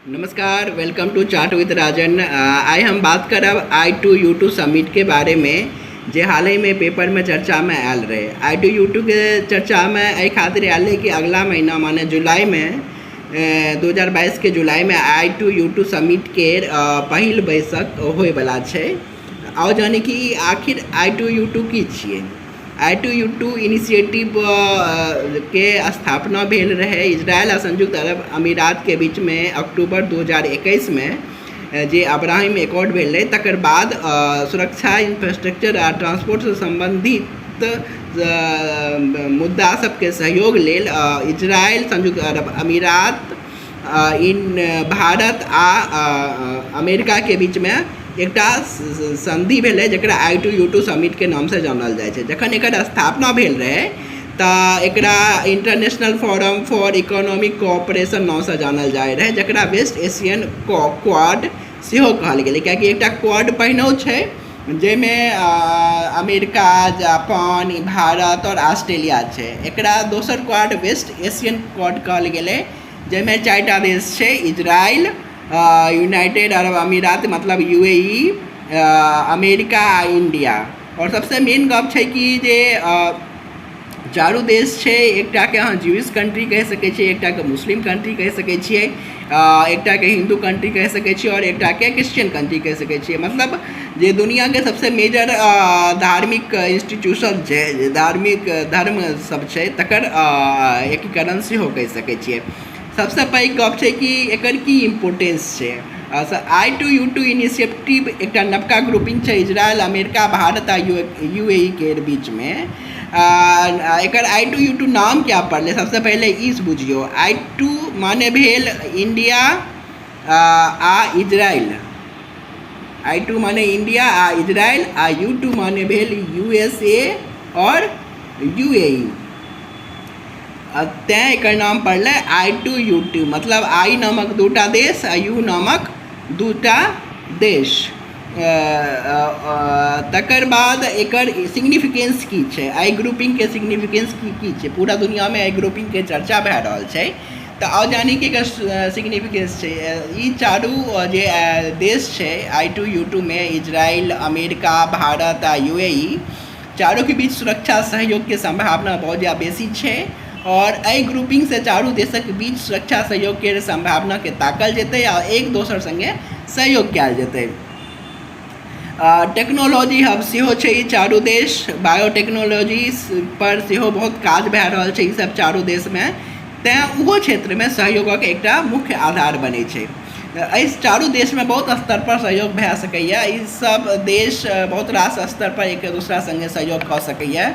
नमस्कार, welcome to chaat with राजन। आइ हम बात करब I2U2 समिट के बारे में जे हाल ही में पेपर में चर्चा में आयल रहे। I2U2 के चर्चा में एहि खातिर आयल है कि अगला महीना माने जुलाई में 2022 के जुलाई में I2U2 समिट के पहिल बैसक होय वाला छै। और जानी कि आखिर I2U2 की छियै। I2U2 इनिशिएटिव के स्थापना भेल रहे इजरायल आ संयुक्त अरब अमीरात के बीच में अक्टूबर 2021 में जे अब्राहम एकॉर्ड भेल रहे। तकर बाद सुरक्षा, इंफ्रास्ट्रक्चर आ ट्रांसपोर्ट से संबंधित मुद्दा सबके सहयोग लेल इजरायल, संयुक्त अरब अमीरात, भारत आ अमेरिका के बीच में एकटा संधि भेल है जकरा I2U2 समिट के नाम से जानल जाए छै। जखन एकर स्थापना भेल रहे तऽ एकरा international forum for economic cooperation नाम से जानल जाए रहे, जकरा वेस्ट एशियन क्वाड सेहो कहल गेलै। कियाकि एकटा क्वाड पहिनो छै जाहिमे अमेरिका, जापान, भारत और ऑस्ट्रेलिया छै। एकरा दोसर क्वाड वेस्ट एशियन क्वाड कहल गेलै, जाहिमे 4टा देश छै, इजराइल, यूनाइटेड अरब अमीरात मतलब UAE, अमेरिका आ इंडिया। और सबसे मेन गप छै कि जे चारू देश छै, एकटा के अहाँ ज्यूइश कंट्री कहि सकै छियै, एकटा के मुस्लिम कंट्री कहि सकै छियै, एकटा के हिंदू कंट्री कहि सकै छियै और एकटा के क्रिश्चियन कंट्री कहि सकै छियै। मतलब जे दुनिया के सबसे मेजर धार्मिक इंस्टीट्यूशन छै, धार्मिक धर्म सब छै, तकर एकीकरण सेहो कहि सकै छियै। सबसे पैघ गप छै कि एकर की इम्पोर्टेंस छै। I2U2 इनिशिएटिव एकटा नवका ग्रुपिंग छै इजरायल, अमेरिका, भारत आ UAE के बीच में। एकर I2U2 नाम क्या पड़लै, सबसे पहले ई बुझियो। I2 माने भेल इंडिया आ इजराइल, I2 माने इंडिया आ इजराइल, आ U2 माने भेल USA और UAE। तैं एकर नाम पड़लै I2U2, मतलब I नामक दूटा देश आ U नामक दूटा देश। तकर बाद एकर सिग्निफिकेंस की छै, आई ग्रुपिंग के सिग्निफिकेंस की छै। पूरा दुनिया में आई ग्रुपिंग के चर्चा भए रहल छै, तऽ आउ जानी कि एकर सिग्निफिकेंस छै। ई चारू जे देश छै I2U2 में, इजराइल, अमेरिका, भारत आ UAE, चारों के बीच सुरक्षा सहयोग के संभावना बहुत ज़्यादा बेसी छै। और एहि ग्रुपिंग से चारू देशक बीच सुरक्षा सहयोग के संभावना के ताकल जेतै आ एक दोसर संगे सहयोग कयल जेतै। टेक्नोलॉजी हब सेहो छै ई चारू देश, बायोटेक्नोलॉजी पर सेहो बहुत काज भए रहल छै ई सब चारू देश में। तैं ओहो क्षेत्र में सहयोगक एकटा मुख्य आधार बनै छै। एहि चारू देश में बहुत स्तर पर सहयोग भए सकैए। ई सब देश बहुत रास स्तर पर एक दूसरा संगे सहयोग कऽ सकैए,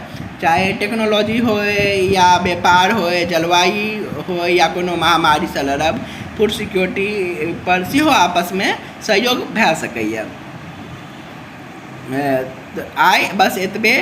चाहे टेक्नोलॉजी होय या व्यापार होय, जलवायु होय या कोनो महामारी से लड़ब, फूड सिक्योरिटी पर सेहो आपस में सहयोग भए सकैए। आइ बस एतबे।